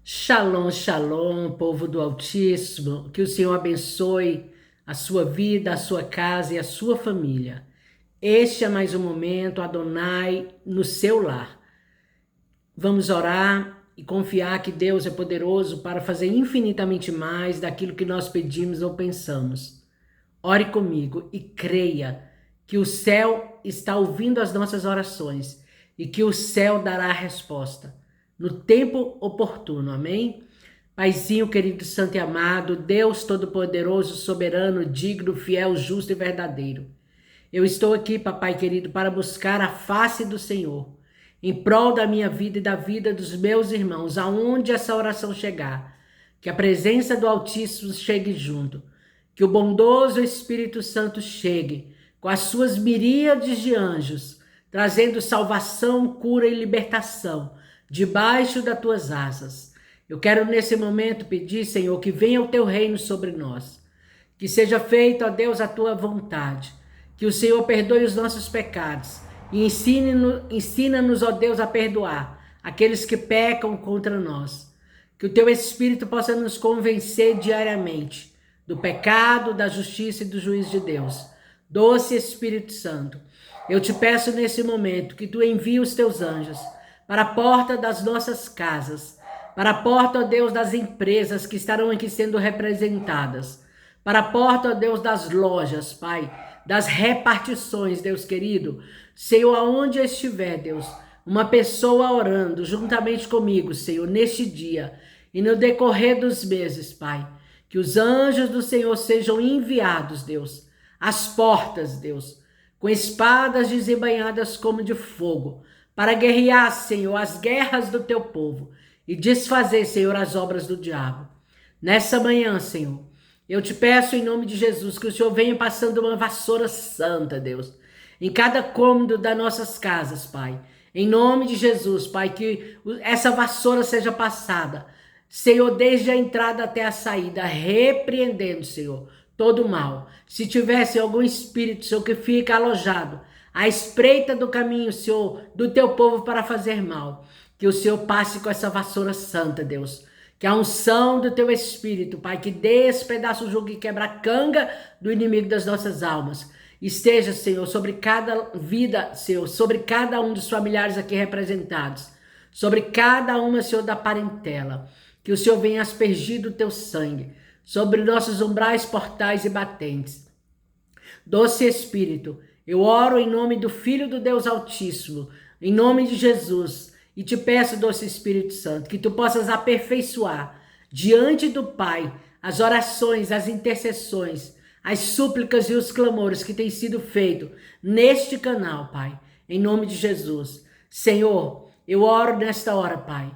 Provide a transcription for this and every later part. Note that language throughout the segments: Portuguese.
Shalom, shalom, povo do Altíssimo. Que o Senhor abençoe a sua vida, a sua casa e a sua família. Este é mais um momento, Adonai, no seu lar. Vamos orar e confiar que Deus é poderoso para fazer infinitamente mais daquilo que nós pedimos ou pensamos. Ore comigo e creia que o céu está ouvindo as nossas orações e que o céu dará a resposta no tempo oportuno, amém? Paizinho querido, santo e amado, Deus todo-poderoso, soberano, digno, fiel, justo e verdadeiro. Eu estou aqui, papai querido, para buscar a face do Senhor, em prol da minha vida e da vida dos meus irmãos, aonde essa oração chegar, que a presença do Altíssimo chegue junto, que o bondoso Espírito Santo chegue com as suas miríades de anjos, trazendo salvação, cura e libertação, debaixo das tuas asas. Eu quero nesse momento pedir, Senhor, que venha o teu reino sobre nós, que seja feita, ó Deus, a tua vontade, que o Senhor perdoe os nossos pecados e ensina-nos, ó Deus, a perdoar aqueles que pecam contra nós. Que o teu Espírito possa nos convencer diariamente do pecado, da justiça e do juízo de Deus. Doce Espírito Santo, eu te peço nesse momento que tu envie os teus anjos para a porta das nossas casas, para a porta, ó Deus, das empresas que estarão aqui sendo representadas, para a porta, ó Deus, das lojas, Pai, das repartições, Deus querido. Senhor, aonde estiver, Deus, uma pessoa orando juntamente comigo, Senhor, neste dia e no decorrer dos meses, Pai, que os anjos do Senhor sejam enviados, Deus, às portas, Deus, com espadas desembainhadas como de fogo, para guerrear, Senhor, as guerras do teu povo e desfazer, Senhor, as obras do diabo. Nessa manhã, Senhor, eu te peço em nome de Jesus que o Senhor venha passando uma vassoura santa, Deus, em cada cômodo das nossas casas, Pai. Em nome de Jesus, Pai, que essa vassoura seja passada, Senhor, desde a entrada até a saída, repreendendo, Senhor, todo o mal. Se tivesse algum espírito, Senhor, que fica alojado à espreita do caminho, Senhor, do teu povo para fazer mal, que o Senhor passe com essa vassoura santa, Deus. Que a unção do teu Espírito, Pai, que despedaça o jugo e quebra a canga do inimigo das nossas almas, esteja, Senhor, sobre cada vida, Senhor, sobre cada um dos familiares aqui representados, sobre cada uma, Senhor, da parentela. Que o Senhor venha aspergir do teu sangue sobre nossos umbrais, portais e batentes. Doce Espírito, eu oro em nome do Filho do Deus Altíssimo, em nome de Jesus, e te peço, doce Espírito Santo, que tu possas aperfeiçoar diante do Pai as orações, as intercessões, as súplicas e os clamores que têm sido feitos neste canal, Pai, em nome de Jesus. Senhor, eu oro nesta hora, Pai,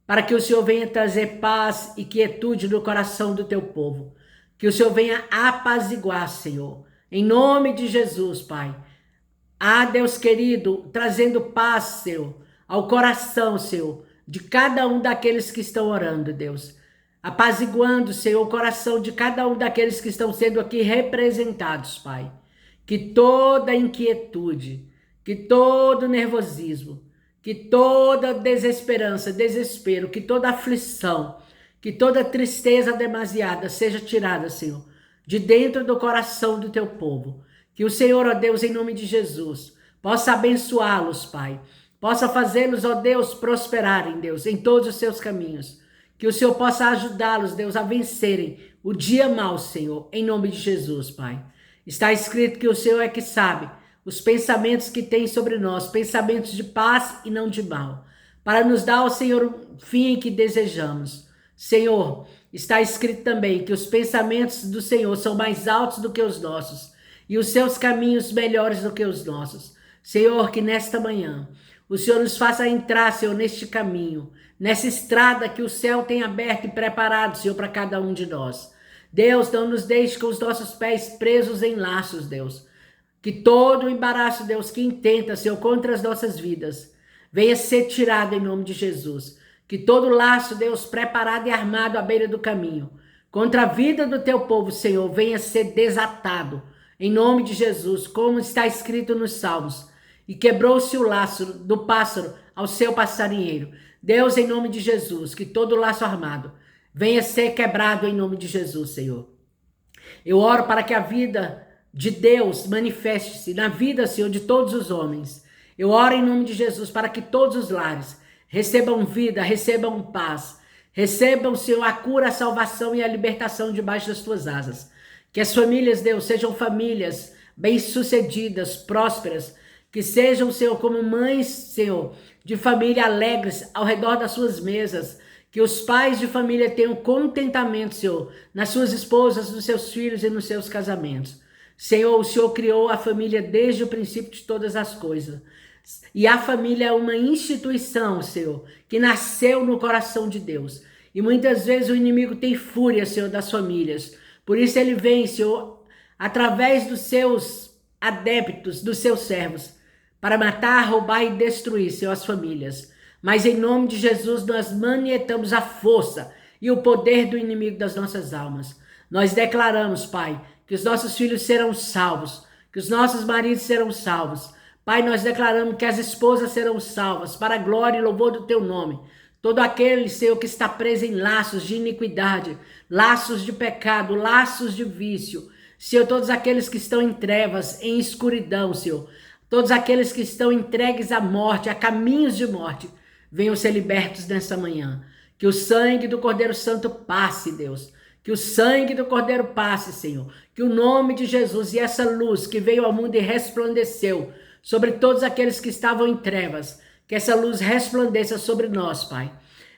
para que o Senhor venha trazer paz e quietude no coração do teu povo. Que o Senhor venha apaziguar, Senhor, em nome de Jesus, Pai. Ah, Deus querido, trazendo paz, Senhor, ao coração, Senhor, de cada um daqueles que estão orando, Deus. Apaziguando, Senhor, o coração de cada um daqueles que estão sendo aqui representados, Pai. Que toda inquietude, que todo nervosismo, que toda desesperança, desespero, que toda aflição, que toda tristeza demasiada seja tirada, Senhor, de dentro do coração do teu povo. Que o Senhor, ó Deus, em nome de Jesus, possa abençoá-los, Pai. Possa fazê-los, ó Deus, prosperarem, Deus, em todos os seus caminhos. Que o Senhor possa ajudá-los, Deus, a vencerem o dia mau, Senhor, em nome de Jesus, Pai. Está escrito que o Senhor é que sabe os pensamentos que tem sobre nós, pensamentos de paz e não de mal, para nos dar ao Senhor o fim que desejamos. Senhor, está escrito também que os pensamentos do Senhor são mais altos do que os nossos e os seus caminhos melhores do que os nossos. Senhor, que nesta manhã o Senhor nos faça entrar, Senhor, neste caminho, nessa estrada que o céu tem aberto e preparado, Senhor, para cada um de nós. Deus, não nos deixe com os nossos pés presos em laços, Deus. Que todo o embaraço, Deus, que intenta, Senhor, contra as nossas vidas, venha ser tirado em nome de Jesus. Que todo laço, Deus, preparado e armado à beira do caminho, contra a vida do teu povo, Senhor, venha ser desatado em nome de Jesus, como está escrito nos Salmos. E quebrou-se o laço do pássaro ao seu passarinheiro. Deus, em nome de Jesus, que todo laço armado venha ser quebrado em nome de Jesus, Senhor. Eu oro para que a vida de Deus manifeste-se na vida, Senhor, de todos os homens. Eu oro em nome de Jesus para que todos os lares recebam vida, recebam paz, recebam, Senhor, a cura, a salvação e a libertação debaixo das tuas asas. Que as famílias, Deus, sejam famílias bem-sucedidas, prósperas, que sejam, Senhor, como mães, Senhor, de família alegres ao redor das suas mesas. Que os pais de família tenham contentamento, Senhor, nas suas esposas, nos seus filhos e nos seus casamentos. Senhor, o Senhor criou a família desde o princípio de todas as coisas. E a família é uma instituição, Senhor, que nasceu no coração de Deus. E muitas vezes o inimigo tem fúria, Senhor, das famílias. Por isso ele vem, Senhor, através dos seus adeptos, dos seus servos, para matar, roubar e destruir, Senhor, as famílias. Mas em nome de Jesus nós manietamos a força e o poder do inimigo das nossas almas. Nós declaramos, Pai, que os nossos filhos serão salvos, que os nossos maridos serão salvos. Pai, nós declaramos que as esposas serão salvas, para a glória e louvor do Teu nome. Todo aquele, Senhor, que está preso em laços de iniquidade, laços de pecado, laços de vício. Senhor, todos aqueles que estão em trevas, em escuridão, Senhor. Todos aqueles que estão entregues à morte, a caminhos de morte, venham ser libertos nessa manhã. Que o sangue do Cordeiro Santo passe, Deus. Que o sangue do Cordeiro passe, Senhor. Que o nome de Jesus e essa luz que veio ao mundo e resplandeceu sobre todos aqueles que estavam em trevas, que essa luz resplandeça sobre nós, Pai.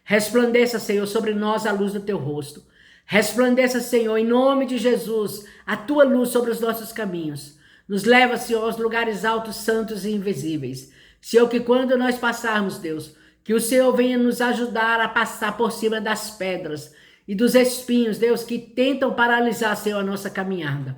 Resplandeça, Senhor, sobre nós a luz do Teu rosto. Resplandeça, Senhor, em nome de Jesus, a Tua luz sobre os nossos caminhos. Nos leva, Senhor, aos lugares altos, santos e invisíveis. Senhor, que quando nós passarmos, Deus, que o Senhor venha nos ajudar a passar por cima das pedras e dos espinhos, Deus, que tentam paralisar, Senhor, a nossa caminhada.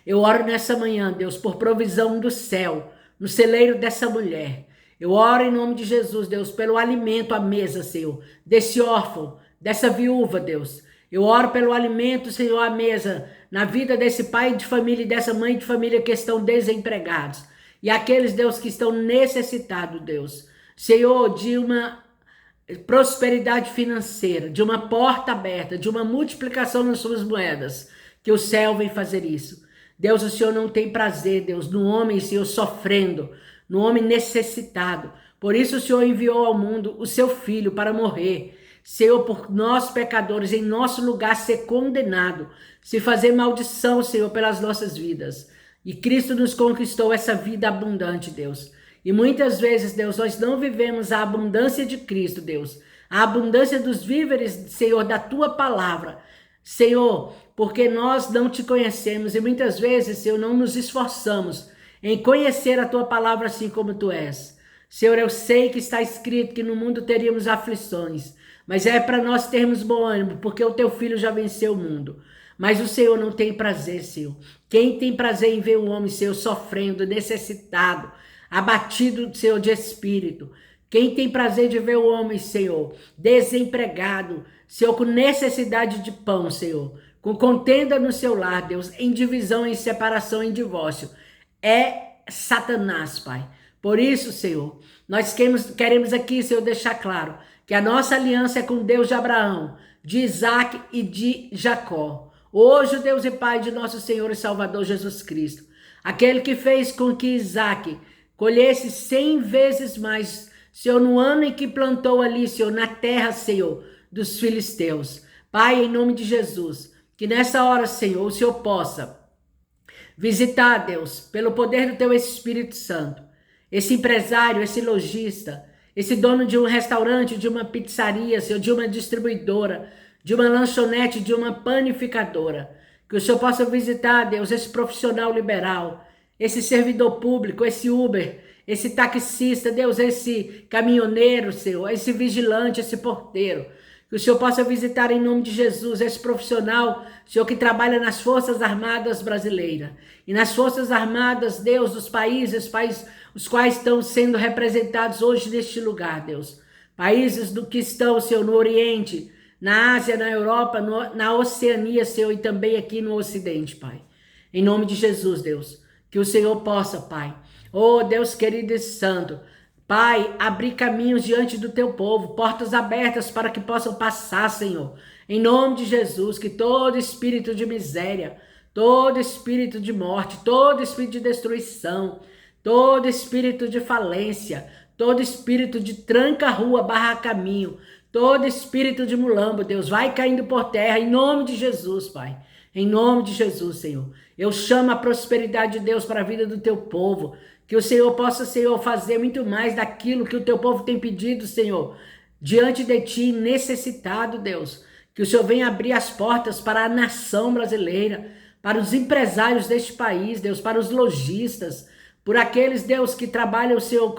Eu oro nessa manhã, Deus, por provisão do céu, no celeiro dessa mulher. Eu oro em nome de Jesus, Deus, pelo alimento à mesa, Senhor, desse órfão, dessa viúva, Deus. Eu oro pelo alimento, Senhor, à mesa, na vida desse pai de família e dessa mãe de família que estão desempregados. E aqueles, Deus, que estão necessitados, Deus. Senhor, de uma prosperidade financeira, de uma porta aberta, de uma multiplicação nas suas moedas, que o céu vem fazer isso. Deus, o Senhor não tem prazer, Deus, no homem, Senhor, sofrendo, no homem necessitado. Por isso o Senhor enviou ao mundo o seu Filho para morrer, Senhor, por nós pecadores, em nosso lugar ser condenado, se fazer maldição, Senhor, pelas nossas vidas. E Cristo nos conquistou essa vida abundante, Deus. E muitas vezes, Deus, nós não vivemos a abundância de Cristo, Deus. A abundância dos víveres, Senhor, da Tua palavra. Senhor, porque nós não Te conhecemos e muitas vezes, Senhor, não nos esforçamos em conhecer a Tua palavra assim como Tu és. Senhor, eu sei que está escrito que no mundo teríamos aflições, mas é para nós termos bom ânimo, porque o Teu Filho já venceu o mundo. Mas o Senhor não tem prazer, Senhor. Quem tem prazer em ver o homem, Senhor, sofrendo, necessitado, abatido, Senhor, de espírito? Quem tem prazer de ver o homem, Senhor, desempregado, Senhor, com necessidade de pão, Senhor, com contenda no seu lar, Deus, em divisão, em separação, em divórcio, é Satanás, Pai. Por isso, Senhor, nós queremos aqui, Senhor, deixar claro que a nossa aliança é com Deus de Abraão, de Isaac e de Jacó. Hoje, o Deus e Pai de nosso Senhor e Salvador Jesus Cristo, aquele que fez com que Isaac colhesse 100 vezes mais, Senhor, no ano em que plantou ali, Senhor, na terra, Senhor, dos filisteus. Pai, em nome de Jesus, que nessa hora, Senhor, o Senhor possa visitar, Deus, pelo poder do Teu Espírito Santo, esse empresário, esse lojista, esse dono de um restaurante, de uma pizzaria, Senhor, de uma distribuidora, de uma lanchonete, de uma panificadora. Que o Senhor possa visitar, Deus, esse profissional liberal, esse servidor público, esse Uber, esse taxista, Deus, esse caminhoneiro, Senhor, esse vigilante, esse porteiro. Que o Senhor possa visitar em nome de Jesus esse profissional, Senhor, que trabalha nas Forças Armadas brasileiras. E nas Forças Armadas, Deus, dos países os quais estão sendo representados hoje neste lugar, Deus. Países que estão, Senhor, no Oriente, na Ásia, na Europa, na Oceania, Senhor, e também aqui no Ocidente, Pai. Em nome de Jesus, Deus, que o Senhor possa, Pai, oh Deus querido e santo, Pai, abrir caminhos diante do teu povo, portas abertas para que possam passar, Senhor. Em nome de Jesus, que todo espírito de miséria, todo espírito de morte, todo espírito de destruição, todo espírito de falência, todo espírito de tranca-rua, barra caminho, todo espírito de mulambo, Deus, vai caindo por terra, em nome de Jesus, Pai. Em nome de Jesus, Senhor. Eu chamo a prosperidade de Deus para a vida do teu povo. Que o Senhor possa, Senhor, fazer muito mais daquilo que o teu povo tem pedido, Senhor. Diante de ti, necessitado, Deus. Que o Senhor venha abrir as portas para a nação brasileira, para os empresários deste país, Deus, para os lojistas, por aqueles, Deus, que trabalham, Senhor,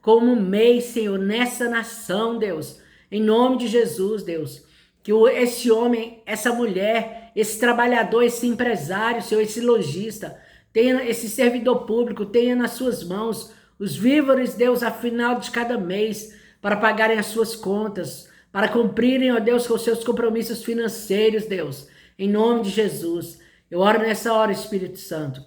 como MEI, Senhor, nessa nação, Deus. Em nome de Jesus, Deus. Que esse homem, essa mulher, esse trabalhador, esse empresário, Senhor, esse lojista, tenha esse servidor público, tenha nas suas mãos os víveres, Deus, a final de cada mês, para pagarem as suas contas, para cumprirem, ó Deus, com os seus compromissos financeiros, Deus, em nome de Jesus. Eu oro nessa hora, Espírito Santo,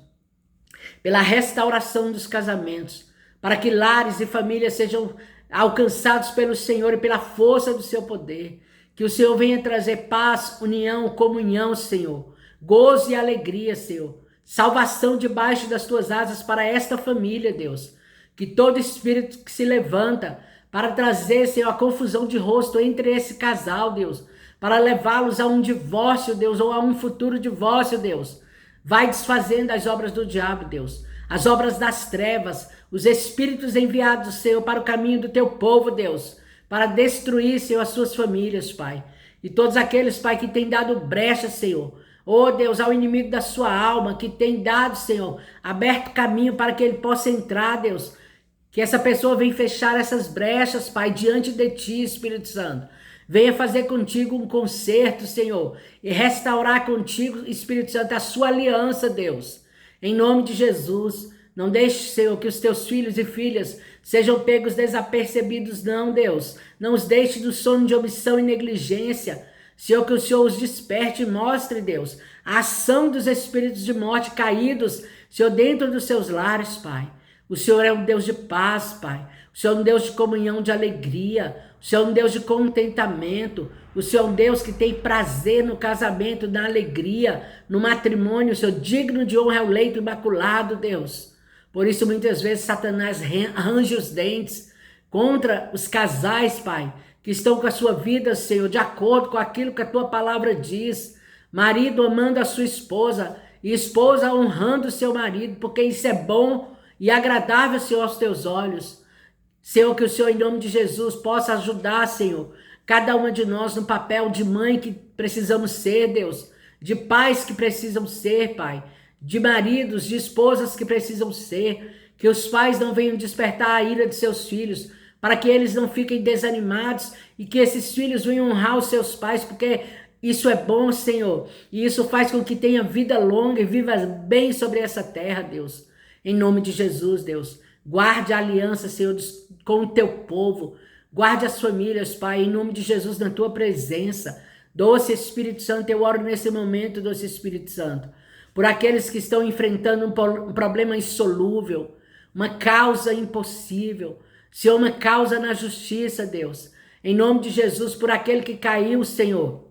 pela restauração dos casamentos, para que lares e famílias sejam alcançados pelo Senhor e pela força do seu poder. Que o Senhor venha trazer paz, união, comunhão, Senhor, gozo e alegria, Senhor, salvação debaixo das tuas asas para esta família, Deus. Que todo espírito que se levanta para trazer, Senhor, a confusão de rosto entre esse casal, Deus, para levá-los a um divórcio, Deus, ou a um futuro divórcio, Deus, vai desfazendo as obras do diabo, Deus, as obras das trevas, os espíritos enviados, Senhor, para o caminho do teu povo, Deus, para destruir, Senhor, as suas famílias, Pai. E todos aqueles, Pai, que têm dado brecha, Senhor, oh Deus, ao inimigo da sua alma, que tem dado, Senhor, aberto caminho para que ele possa entrar, Deus. Que essa pessoa venha fechar essas brechas, Pai, diante de ti, Espírito Santo. Venha fazer contigo um concerto, Senhor, e restaurar contigo, Espírito Santo, a sua aliança, Deus. Em nome de Jesus, não deixe, Senhor, que os teus filhos e filhas sejam pegos desapercebidos, não, Deus. Não os deixe do sono de omissão e negligência. Senhor, que o Senhor os desperte e mostre, Deus, a ação dos espíritos de morte caídos, Senhor, dentro dos seus lares, Pai. O Senhor é um Deus de paz, Pai. O Senhor é um Deus de comunhão, de alegria. O Senhor é um Deus de contentamento. O Senhor é um Deus que tem prazer no casamento, na alegria, no matrimônio. O Senhor digno de honra é o leito imaculado, Deus. Por isso, muitas vezes, Satanás range os dentes contra os casais, Pai, que estão com a sua vida, Senhor, de acordo com aquilo que a tua palavra diz. Marido amando a sua esposa e esposa honrando o seu marido, porque isso é bom e agradável, Senhor, aos teus olhos. Senhor, que o Senhor, em nome de Jesus, possa ajudar, Senhor, cada uma de nós no papel de mãe que precisamos ser, Deus, de pais que precisam ser, Pai, de maridos, de esposas que precisam ser, que os pais não venham despertar a ira de seus filhos, para que eles não fiquem desanimados e que esses filhos venham honrar os seus pais, porque isso é bom, Senhor, e isso faz com que tenha vida longa e viva bem sobre essa terra, Deus. Em nome de Jesus, Deus, guarde a aliança, Senhor, com o teu povo, guarde as famílias, Pai, em nome de Jesus, na tua presença. Doce Espírito Santo, eu oro nesse momento, doce Espírito Santo, por aqueles que estão enfrentando um problema insolúvel, uma causa impossível, Senhor, uma causa na justiça, Deus. Em nome de Jesus, por aquele que caiu, Senhor.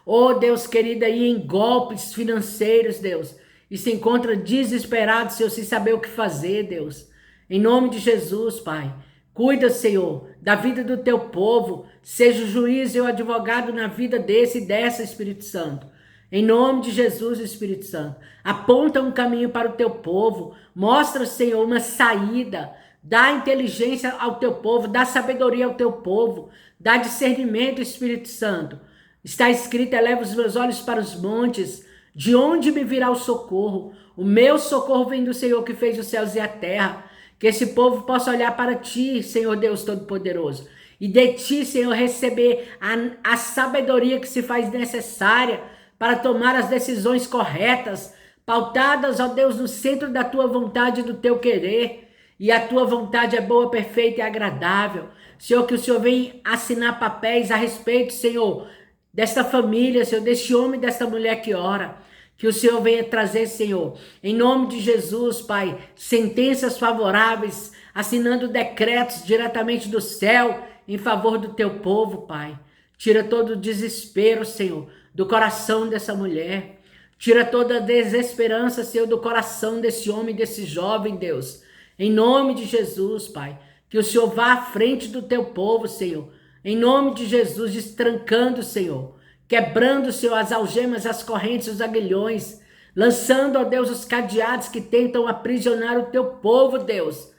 Oh, Deus querido, aí em golpes financeiros, Deus. E se encontra desesperado, Senhor, sem saber o que fazer, Deus. Em nome de Jesus, Pai. Cuida, Senhor, da vida do teu povo. Seja o juiz e o advogado na vida desse e dessa, Espírito Santo. Em nome de Jesus, Espírito Santo. Aponta um caminho para o teu povo. Mostra, Senhor, uma saída. Dá inteligência ao teu povo. Dá sabedoria ao teu povo. Dá discernimento, Espírito Santo. Está escrito, eleva os meus olhos para os montes. De onde me virá o socorro? O meu socorro vem do Senhor que fez os céus e a terra. Que esse povo possa olhar para ti, Senhor Deus Todo-Poderoso. E de ti, Senhor, receber a sabedoria que se faz necessária para tomar as decisões corretas, pautadas, ó Deus, no centro da tua vontade e do teu querer. E a tua vontade é boa, perfeita e agradável. Senhor, que o Senhor venha assinar papéis a respeito, Senhor, desta família, Senhor, deste homem e desta mulher que ora. Que o Senhor venha trazer, Senhor, em nome de Jesus, Pai, sentenças favoráveis assinando decretos diretamente do céu em favor do teu povo, Pai. Tira todo o desespero, Senhor, do coração dessa mulher. Tira toda a desesperança, Senhor, do coração desse homem, desse jovem, Deus. Em nome de Jesus, Pai. Que o Senhor vá à frente do teu povo, Senhor. Em nome de Jesus, destrancando, Senhor. Quebrando, Senhor, as algemas, as correntes, os aguilhões. Lançando, ó Deus, os cadeados que tentam aprisionar o teu povo, Deus.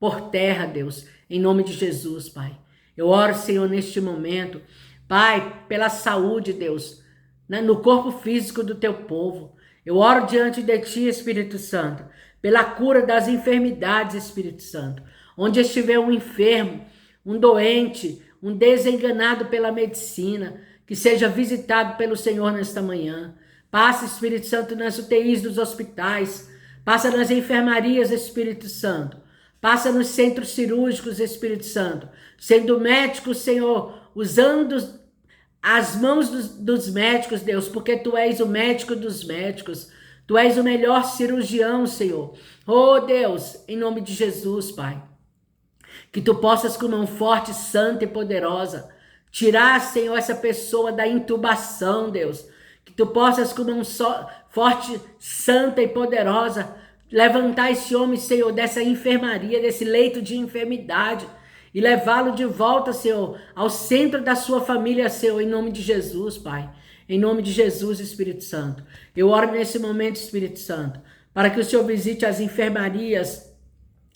Por terra, Deus. Em nome de Jesus, Pai. Eu oro, Senhor, neste momento, Pai, pela saúde, Deus, no corpo físico do teu povo. Eu oro diante de ti, Espírito Santo, pela cura das enfermidades, Espírito Santo. Onde estiver um enfermo, um doente, um desenganado pela medicina, que seja visitado pelo Senhor nesta manhã. Passa, Espírito Santo, nas UTIs dos hospitais. Passa nas enfermarias, Espírito Santo. Passa nos centros cirúrgicos, Espírito Santo. Sendo médico, Senhor, usando as mãos dos médicos, Deus, porque Tu és o médico dos médicos. Tu és o melhor cirurgião, Senhor. Oh, Deus, em nome de Jesus, Pai. Que Tu possas, com mão forte, santa e poderosa, tirar, Senhor, essa pessoa da intubação, Deus. Que Tu possas, com mão forte, santa e poderosa, levantar esse homem, Senhor, dessa enfermaria, desse leito de enfermidade, e levá-lo de volta, Senhor, ao centro da sua família, Senhor, em nome de Jesus, Pai. Em nome de Jesus, Espírito Santo. Eu oro nesse momento, Espírito Santo, para que o Senhor visite as enfermarias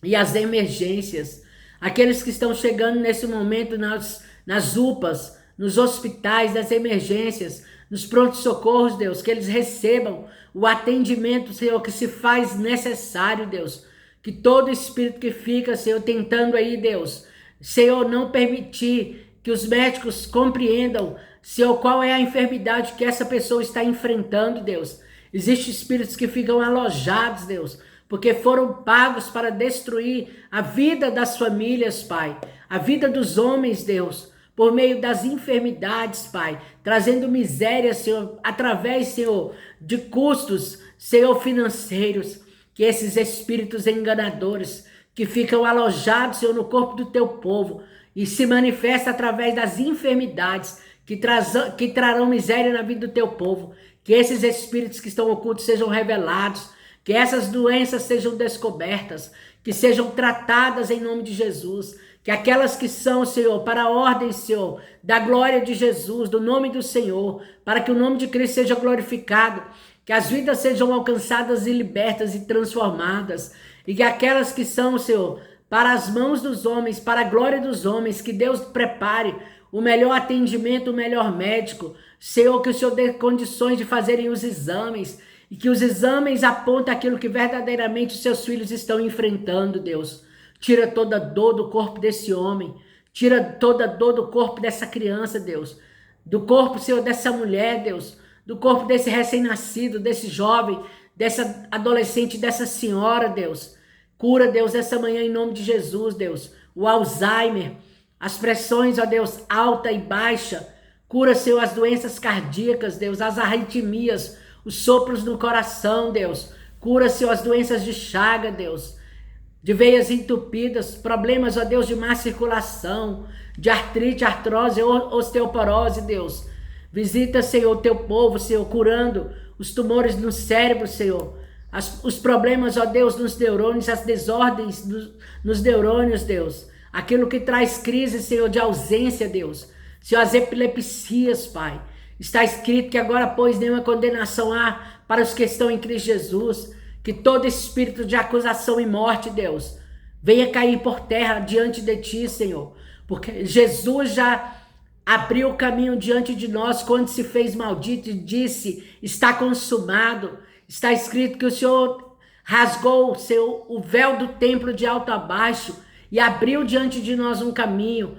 e as emergências. Aqueles que estão chegando nesse momento nas UPAs, nos hospitais, nas emergências, nos prontos-socorros, Deus, que eles recebam o atendimento, Senhor, que se faz necessário, Deus. Que todo espírito que fica, Senhor, tentando aí, Deus, Senhor, não permitir que os médicos compreendam, Senhor, qual é a enfermidade que essa pessoa está enfrentando, Deus. Existem espíritos que ficam alojados, Deus, porque foram pagos para destruir a vida das famílias, Pai, a vida dos homens, Deus, por meio das enfermidades, Pai, trazendo miséria, Senhor, através, Senhor, de custos, Senhor, financeiros, que esses espíritos enganadores que ficam alojados, Senhor, no corpo do teu povo e se manifesta através das enfermidades que trarão miséria na vida do teu povo, que esses espíritos que estão ocultos sejam revelados, que essas doenças sejam descobertas, que sejam tratadas em nome de Jesus, que aquelas que são, Senhor, para a ordem, Senhor, da glória de Jesus, do nome do Senhor, para que o nome de Cristo seja glorificado, que as vidas sejam alcançadas e libertas e transformadas, e que aquelas que são, Senhor, para as mãos dos homens, para a glória dos homens, que Deus prepare o melhor atendimento, o melhor médico, Senhor, que o Senhor dê condições de fazerem os exames, e que os exames apontem aquilo que verdadeiramente os seus filhos estão enfrentando, Deus. Tira toda dor do corpo desse homem, tira toda dor do corpo dessa criança, Deus, do corpo, Senhor, dessa mulher, Deus, do corpo desse recém-nascido, desse jovem, dessa adolescente, dessa senhora, Deus. Cura, Deus, essa manhã em nome de Jesus, Deus, o Alzheimer, as pressões, ó Deus, alta e baixa. Cura, Senhor, as doenças cardíacas, Deus, as arritmias, os sopros no coração, Deus. Cura, Senhor, as doenças de Chagas, Deus, de veias entupidas, problemas, ó Deus, de má circulação, de artrite, artrose, osteoporose, Deus. Visita, Senhor, o teu povo, Senhor, curando os tumores no cérebro, Senhor. Os problemas, ó Deus, nos neurônios, as desordens nos neurônios, Deus. Aquilo que traz crise, Senhor, de ausência, Deus. Senhor, as epilepsias, Pai. Está escrito que agora, pois, nenhuma condenação há para os que estão em Cristo Jesus. Que todo espírito de acusação e morte, Deus, venha cair por terra diante de ti, Senhor. Porque Jesus já abriu o caminho diante de nós quando se fez maldito e disse, está consumado. Está escrito que o Senhor rasgou, Senhor, o véu do templo de alto a baixo e abriu diante de nós um caminho,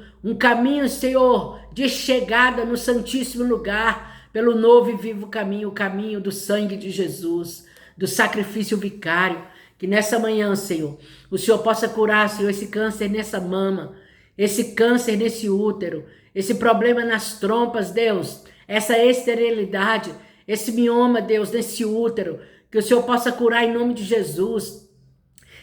Senhor, de chegada no santíssimo lugar, pelo novo e vivo caminho, o caminho do sangue de Jesus, do sacrifício vicário. Que nessa manhã, Senhor, o Senhor possa curar, Senhor, esse câncer nessa mama, esse câncer nesse útero, esse problema nas trompas, Deus, essa esterilidade, esse mioma, Deus, nesse útero, que o Senhor possa curar em nome de Jesus.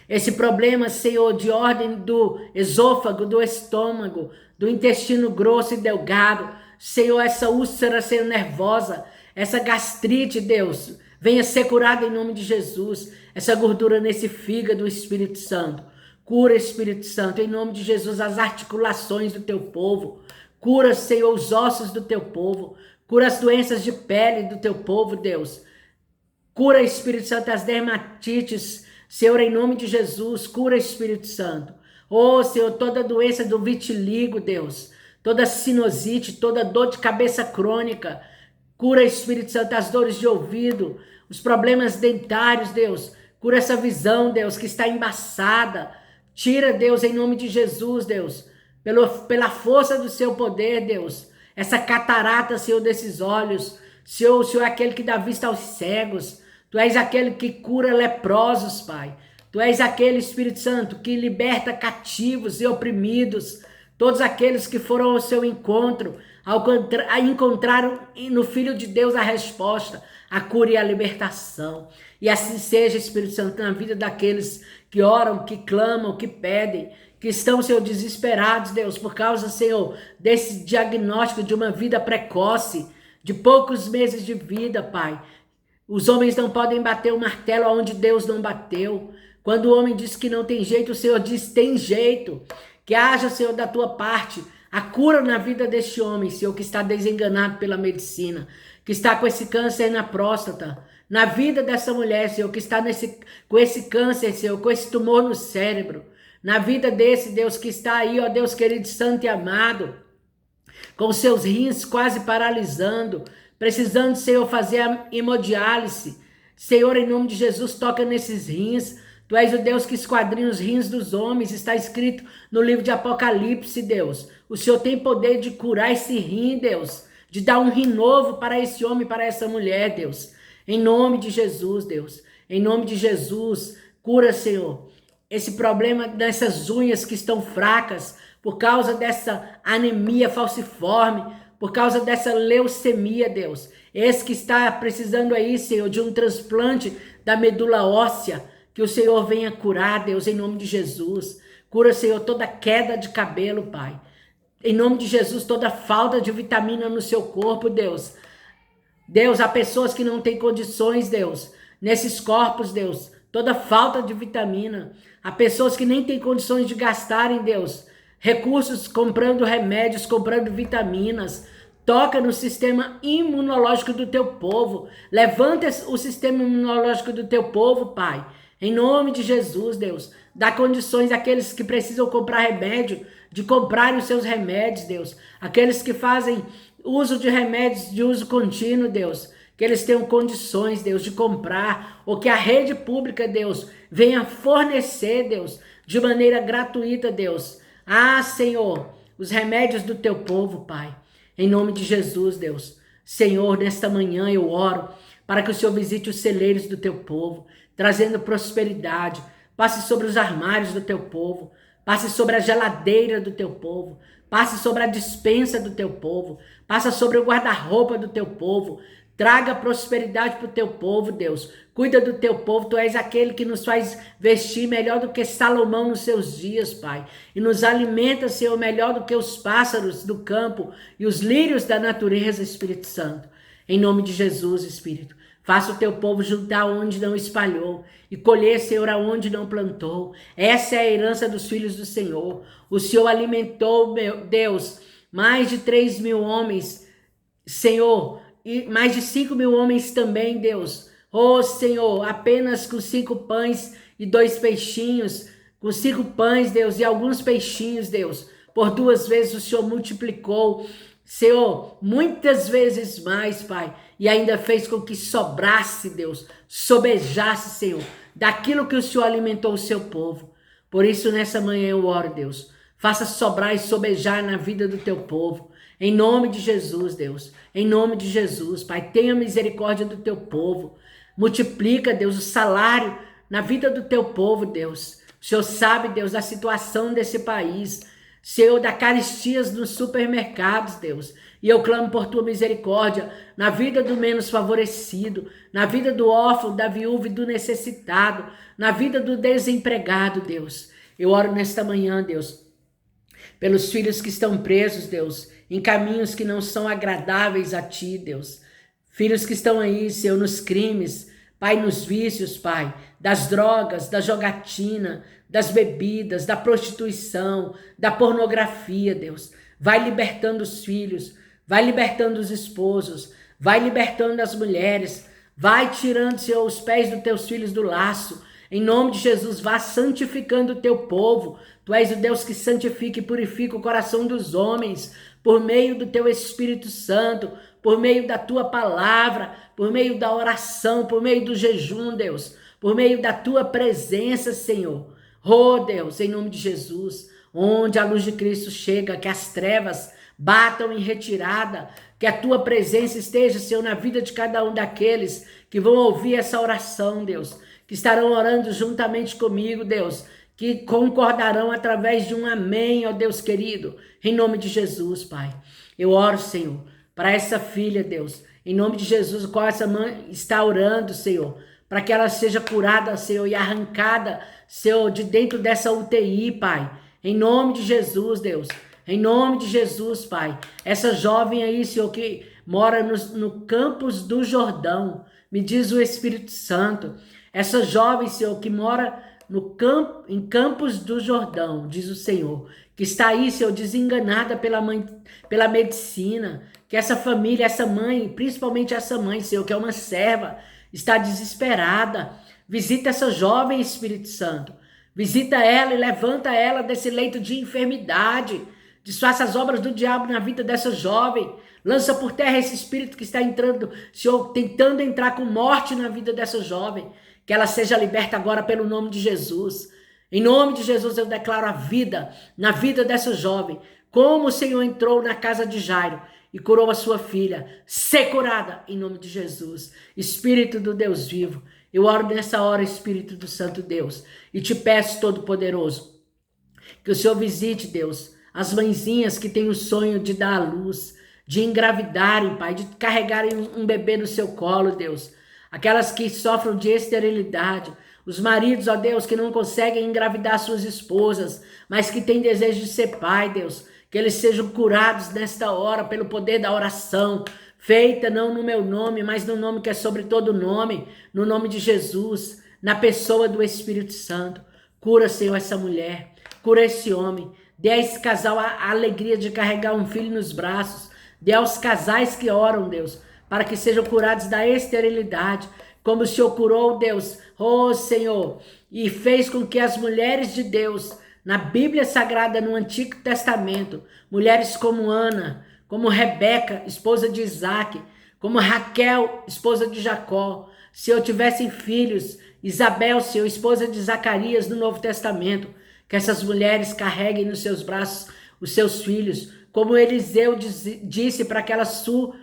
Esse problema, Senhor, de ordem do esôfago, do estômago, do intestino grosso e delgado. Senhor, essa úlcera, Senhor, nervosa, essa gastrite, Deus, venha ser curada em nome de Jesus. Essa gordura nesse fígado, Espírito Santo. Cura, Espírito Santo, em nome de Jesus, as articulações do teu povo. Cura, Senhor, os ossos do teu povo. Cura as doenças de pele do teu povo, Deus. Cura, Espírito Santo, as dermatites, Senhor, em nome de Jesus. Cura, Espírito Santo. Oh, Senhor, toda doença do vitiligo, Deus. Toda sinusite, toda dor de cabeça crônica. Cura, Espírito Santo, as dores de ouvido, os problemas dentários, Deus. Cura essa visão, Deus, que está embaçada. Tira, Deus, em nome de Jesus, Deus. Pela força do seu poder, Deus. Essa catarata, Senhor, desses olhos. Senhor, o Senhor é aquele que dá vista aos cegos. Tu és aquele que cura leprosos, Pai. Tu és aquele, Espírito Santo, que liberta cativos e oprimidos. Todos aqueles que foram ao seu encontro, encontraram no Filho de Deus a resposta, a cura e a libertação. E assim seja, Espírito Santo, na vida daqueles que oram, que clamam, que pedem, que estão, Senhor, desesperados, Deus, por causa, Senhor, desse diagnóstico de uma vida precoce, de poucos meses de vida, Pai. Os homens não podem bater o martelo onde Deus não bateu. Quando o homem diz que não tem jeito, o Senhor diz tem jeito. Que haja, Senhor, da tua parte, a cura na vida deste homem, Senhor, que está desenganado pela medicina, que está com esse câncer na próstata, na vida dessa mulher, Senhor, que está com esse câncer, Senhor, com esse tumor no cérebro, na vida desse, Deus, que está aí, ó Deus querido, santo e amado, com seus rins quase paralisando, precisando, Senhor, fazer a hemodiálise. Senhor, em nome de Jesus, toca nesses rins. Tu és o Deus que esquadrinha os rins dos homens, está escrito no livro de Apocalipse, Deus. O Senhor tem poder de curar esse rim, Deus, de dar um rim novo para esse homem, para essa mulher, Deus. Em nome de Jesus, Deus. Em nome de Jesus, cura, Senhor, esse problema dessas unhas que estão fracas, por causa dessa anemia falciforme, por causa dessa leucemia, Deus. Esse que está precisando aí, Senhor, de um transplante da medula óssea, que o Senhor venha curar, Deus, em nome de Jesus. Cura, Senhor, toda queda de cabelo, Pai. Em nome de Jesus, toda falta de vitamina no seu corpo, Deus. Deus, há pessoas que não têm condições, Deus, nesses corpos, Deus, toda falta de vitamina. Há pessoas que nem têm condições de gastarem, Deus, recursos comprando remédios, comprando vitaminas. Toca no sistema imunológico do teu povo. Levanta o sistema imunológico do teu povo, Pai. Em nome de Jesus, Deus, dá condições àqueles que precisam comprar remédio, de comprarem os seus remédios, Deus. Aqueles que fazem uso de remédios de uso contínuo, Deus, que eles tenham condições, Deus, de comprar, ou que a rede pública, Deus, venha fornecer, Deus, de maneira gratuita, Deus. Ah, Senhor, os remédios do teu povo, Pai. Em nome de Jesus, Deus. Senhor, nesta manhã eu oro para que o Senhor visite os celeiros do teu povo, trazendo prosperidade. Passe sobre os armários do teu povo, passe sobre a geladeira do teu povo, passe sobre a despensa do teu povo, passe sobre o guarda-roupa do teu povo. Traga prosperidade para o teu povo, Deus. Cuida do teu povo. Tu és aquele que nos faz vestir melhor do que Salomão nos seus dias, Pai. E nos alimenta, Senhor, melhor do que os pássaros do campo e os lírios da natureza, Espírito Santo. Em nome de Jesus, Espírito. Faça o teu povo juntar onde não espalhou e colher, Senhor, aonde não plantou. Essa é a herança dos filhos do Senhor. O Senhor alimentou, meu Deus, mais de 3.000 homens, Senhor, e mais de 5.000 homens também, Deus. Oh, Senhor, apenas com 5 pães e 2 peixinhos, com 5 pães, Deus, e alguns peixinhos, Deus. Por 2 vezes o Senhor multiplicou, Senhor, muitas vezes mais, Pai. E ainda fez com que sobrasse, Deus, sobejasse, Senhor, daquilo que o Senhor alimentou o seu povo. Por isso, nessa manhã eu oro, Deus. Faça sobrar e sobejar na vida do teu povo. Em nome de Jesus, Deus. Em nome de Jesus, Pai. Tenha misericórdia do teu povo. Multiplica, Deus, o salário na vida do teu povo, Deus. O Senhor sabe, Deus, a situação desse país. Senhor, da caristias nos supermercados, Deus. E eu clamo por tua misericórdia na vida do menos favorecido, na vida do órfão, da viúva e do necessitado, na vida do desempregado, Deus. Eu oro nesta manhã, Deus, pelos filhos que estão presos, Deus, em caminhos que não são agradáveis a ti, Deus. Filhos que estão aí, Senhor, nos crimes, Pai, nos vícios, Pai, das drogas, da jogatina, das bebidas, da prostituição, da pornografia, Deus. Vai libertando os filhos, vai libertando os esposos, vai libertando as mulheres, vai tirando, Senhor, os pés dos teus filhos do laço. Em nome de Jesus, vá santificando o teu povo. Tu és o Deus que santifica e purifica o coração dos homens, por meio do teu Espírito Santo, por meio da tua palavra, por meio da oração, por meio do jejum, Deus, por meio da tua presença, Senhor. Oh, Deus, em nome de Jesus, onde a luz de Cristo chega, que as trevas batam em retirada, que a tua presença esteja, Senhor, na vida de cada um daqueles que vão ouvir essa oração, Deus, que estarão orando juntamente comigo, Deus, que concordarão através de um amém, ó Deus querido, em nome de Jesus, Pai. Eu oro, Senhor, para essa filha, Deus, em nome de Jesus, qual essa mãe está orando, Senhor, para que ela seja curada, Senhor, e arrancada, Senhor, de dentro dessa UTI, Pai, em nome de Jesus, Deus, em nome de Jesus, Pai, essa jovem aí, Senhor, que mora no Campos do Jordão, me diz o Espírito Santo, essa jovem, Senhor, que mora em Campos do Jordão, diz o Senhor, que está aí, Senhor, desenganada pela medicina, que essa família, essa mãe, principalmente essa mãe, Senhor, que é uma serva, está desesperada. Visita essa jovem, Espírito Santo. Visita ela e levanta ela desse leito de enfermidade. Desfaça as obras do diabo na vida dessa jovem. Lança por terra esse espírito que está entrando, Senhor, tentando entrar com morte na vida dessa jovem. Que ela seja liberta agora pelo nome de Jesus. Em nome de Jesus eu declaro a vida na vida dessa jovem. Como o Senhor entrou na casa de Jairo e curou a sua filha. Ser curada em nome de Jesus. Espírito do Deus vivo. Eu oro nessa hora, Espírito do Santo Deus. E te peço, Todo-Poderoso, que o Senhor visite, Deus, as mãezinhas que têm o sonho de dar à luz, de engravidarem, Pai, de carregarem um bebê no seu colo, Deus. Aquelas que sofrem de esterilidade, os maridos, ó Deus, que não conseguem engravidar suas esposas, mas que têm desejo de ser pai, Deus, que eles sejam curados nesta hora pelo poder da oração, feita não no meu nome, mas no nome que é sobre todo nome, no nome de Jesus, na pessoa do Espírito Santo. Cura, Senhor, essa mulher, cura esse homem, dê a esse casal a alegria de carregar um filho nos braços, dê aos casais que oram, Deus, para que sejam curados da esterilidade, como o Senhor curou, Deus, oh Senhor, e fez com que as mulheres de Deus, na Bíblia Sagrada, no Antigo Testamento, mulheres como Ana, como Rebeca, esposa de Isaac, como Raquel, esposa de Jacó, Senhor, tivessem filhos, Isabel, Senhor, esposa de Zacarias, no Novo Testamento, que essas mulheres carreguem nos seus braços os seus filhos, como Eliseu disse para aquela sulamita,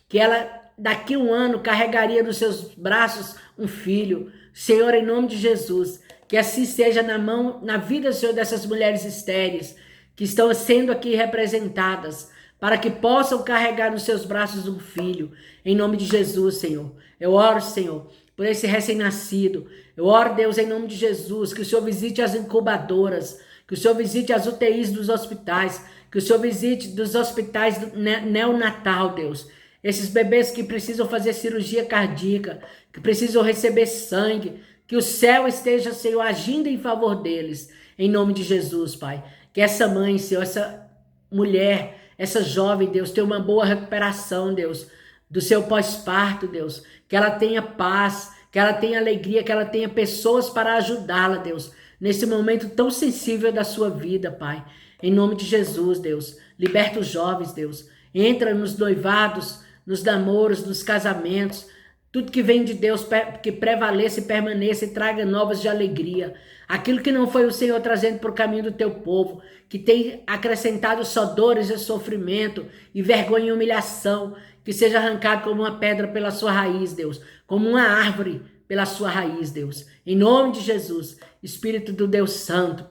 que ela daqui a um ano carregaria nos seus braços um filho. Senhor, em nome de Jesus, que assim seja na vida, Senhor, dessas mulheres estéreis, que estão sendo aqui representadas, para que possam carregar nos seus braços um filho, em nome de Jesus, Senhor. Eu oro, Senhor, por esse recém-nascido. Eu oro, Deus, em nome de Jesus, que o Senhor visite as incubadoras, que o Senhor visite as UTIs dos hospitais, que o Senhor visite dos hospitais neonatal, Deus. Esses bebês que precisam fazer cirurgia cardíaca, que precisam receber sangue, que o céu esteja, Senhor, agindo em favor deles, em nome de Jesus, Pai. Que essa mãe, Senhor, essa mulher, essa jovem, Deus, tenha uma boa recuperação, Deus, do seu pós-parto, Deus. Que ela tenha paz, que ela tenha alegria, que ela tenha pessoas para ajudá-la, Deus, nesse momento tão sensível da sua vida, Pai. Em nome de Jesus, Deus, liberta os jovens, Deus. Entra nos noivados, nos namoros, nos casamentos, tudo que vem de Deus, que prevaleça e permaneça e traga novas de alegria. Aquilo que não foi o Senhor trazendo para o caminho do teu povo, que tem acrescentado só dores e sofrimento, e vergonha e humilhação, que seja arrancado como uma pedra pela sua raiz, Deus, como uma árvore pela sua raiz, Deus. Em nome de Jesus, Espírito do Deus Santo,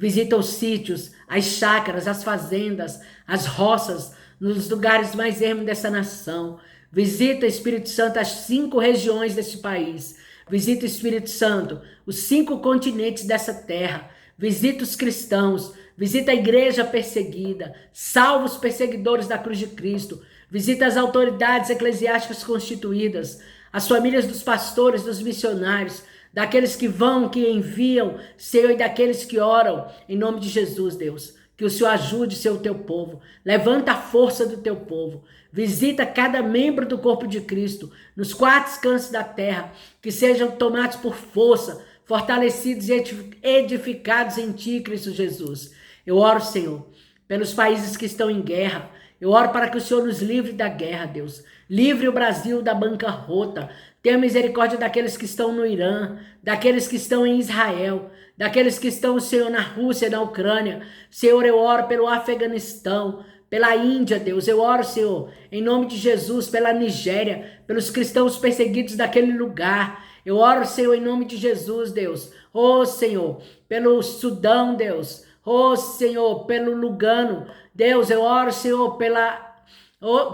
Visita os sítios, as chácaras, as fazendas, as roças, nos lugares mais ermos dessa nação. Visita, Espírito Santo, as 5 regiões deste país. Visita, Espírito Santo, os 5 continentes dessa terra. Visita os cristãos. Visita a igreja perseguida. Salva os perseguidores da cruz de Cristo. Visita as autoridades eclesiásticas constituídas. As famílias dos pastores, dos missionários, daqueles que vão, que enviam, Senhor, e daqueles que oram. Em nome de Jesus, Deus. Que o Senhor ajude, Senhor, o teu povo. Levanta a força do teu povo. Visita cada membro do corpo de Cristo, nos 4 cantos da terra, que sejam tomados por força, fortalecidos e edificados em ti, Cristo Jesus. Eu oro, Senhor, pelos países que estão em guerra. Eu oro para que o Senhor nos livre da guerra, Deus. Livre o Brasil da bancarrota. Tenha misericórdia daqueles que estão no Irã, daqueles que estão em Israel, daqueles que estão, Senhor, na Rússia, na Ucrânia. Senhor, eu oro pelo Afeganistão, pela Índia, Deus. Eu oro, Senhor, em nome de Jesus, pela Nigéria, pelos cristãos perseguidos daquele lugar. Eu oro, Senhor, em nome de Jesus, Deus. Oh, Senhor, pelo Sudão, Deus. Oh, Senhor, pelo Lugano. Deus, eu oro, Senhor,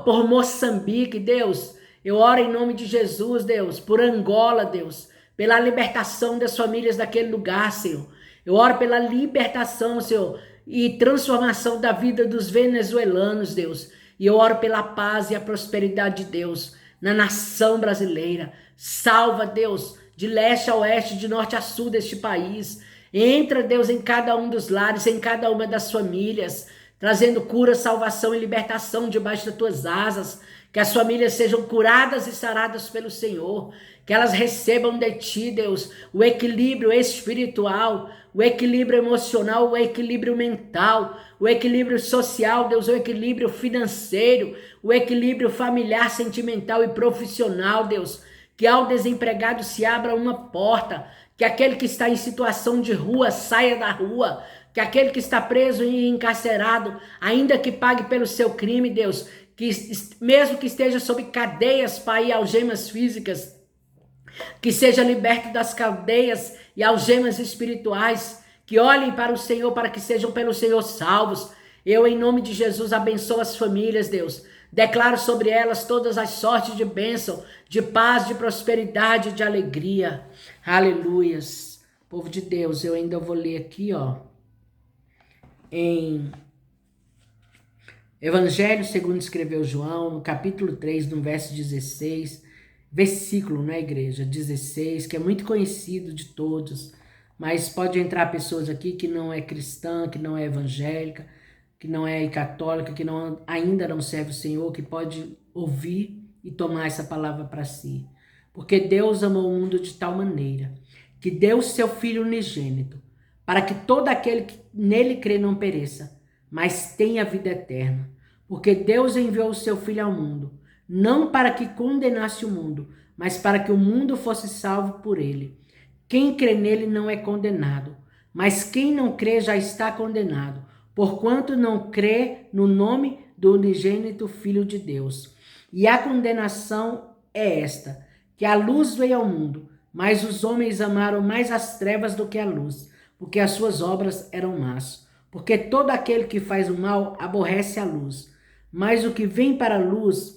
por Moçambique, Deus. Eu oro em nome de Jesus, Deus, por Angola, Deus, pela libertação das famílias daquele lugar, Senhor. Eu oro pela libertação, Senhor, e transformação da vida dos venezuelanos, Deus. E eu oro pela paz e a prosperidade de Deus na nação brasileira. Salva, Deus, de leste a oeste, de norte a sul deste país. Entra, Deus, em cada um dos lares, em cada uma das famílias, trazendo cura, salvação e libertação debaixo das tuas asas. Que as famílias sejam curadas e saradas pelo Senhor. Que elas recebam de ti, Deus, o equilíbrio espiritual, o equilíbrio emocional, o equilíbrio mental, o equilíbrio social, Deus, o equilíbrio financeiro, o equilíbrio familiar, sentimental e profissional, Deus. Que ao desempregado se abra uma porta. Que aquele que está em situação de rua saia da rua. Que aquele que está preso e encarcerado, ainda que pague pelo seu crime, Deus, que mesmo que esteja sob cadeias, Pai, e algemas físicas, que seja liberto das cadeias e algemas espirituais, que olhem para o Senhor, para que sejam pelo Senhor salvos. Eu, em nome de Jesus, abençoo as famílias, Deus. Declaro sobre elas todas as sortes de bênção, de paz, de prosperidade, de alegria. Aleluias. Povo de Deus, eu ainda vou ler aqui, em Evangelho segundo escreveu João, no capítulo 3, no verso 16, versículo, né, igreja? 16, que é muito conhecido de todos, mas pode entrar pessoas aqui que não é cristã, que não é evangélica, que não é católica, que ainda não serve o Senhor, que pode ouvir e tomar essa palavra para si. Porque Deus amou o mundo de tal maneira que deu o seu Filho unigênito, para que todo aquele que nele crê não pereça, mas tenha vida eterna. Porque Deus enviou o seu Filho ao mundo, não para que condenasse o mundo, mas para que o mundo fosse salvo por ele. Quem crê nele não é condenado, mas quem não crê já está condenado, porquanto não crê no nome do unigênito Filho de Deus. E a condenação é esta, que a luz veio ao mundo, mas os homens amaram mais as trevas do que a luz, porque as suas obras eram más. Porque todo aquele que faz o mal aborrece a luz, mas o que vem para a luz,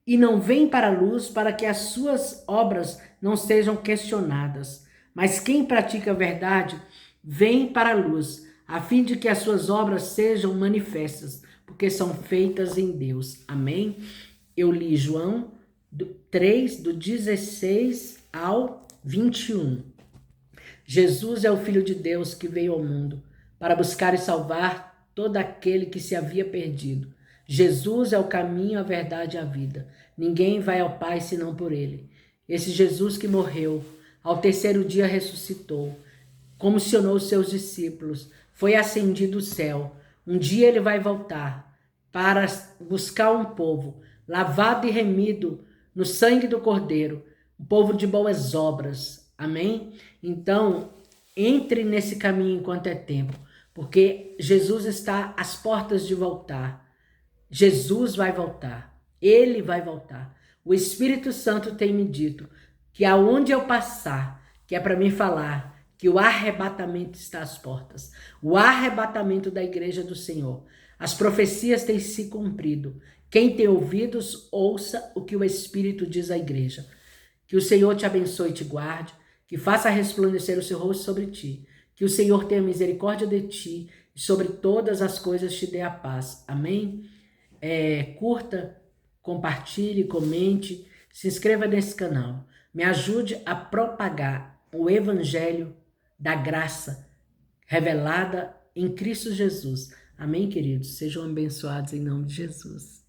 não vem para a luz para que as suas obras não sejam questionadas. Mas quem pratica a verdade vem para a luz, a fim de que as suas obras sejam manifestas, porque são feitas em Deus. Amém? Eu li João 3, do 16 ao 21. Jesus é o Filho de Deus que veio ao mundo para buscar e salvar todo aquele que se havia perdido. Jesus é o caminho, a verdade e a vida. Ninguém vai ao Pai senão por ele. Esse Jesus que morreu, ao terceiro dia ressuscitou, comissionou os seus discípulos, foi ascendido ao céu. Um dia ele vai voltar para buscar um povo lavado e remido no sangue do Cordeiro, um povo de boas obras. Amém? Então, entre nesse caminho enquanto é tempo, porque Jesus está às portas de voltar. Jesus vai voltar. Ele vai voltar. O Espírito Santo tem me dito que aonde eu passar, que é para mim falar, que o arrebatamento está às portas. O arrebatamento da igreja do Senhor. As profecias têm se cumprido. Quem tem ouvidos, ouça o que o Espírito diz à igreja. Que o Senhor te abençoe e te guarde, que faça resplandecer o seu rosto sobre ti, que o Senhor tenha misericórdia de ti e sobre todas as coisas te dê a paz. Amém? Curta, compartilhe, comente, se inscreva nesse canal. Me ajude a propagar o evangelho da graça revelada em Cristo Jesus. Amém, queridos? Sejam abençoados em nome de Jesus.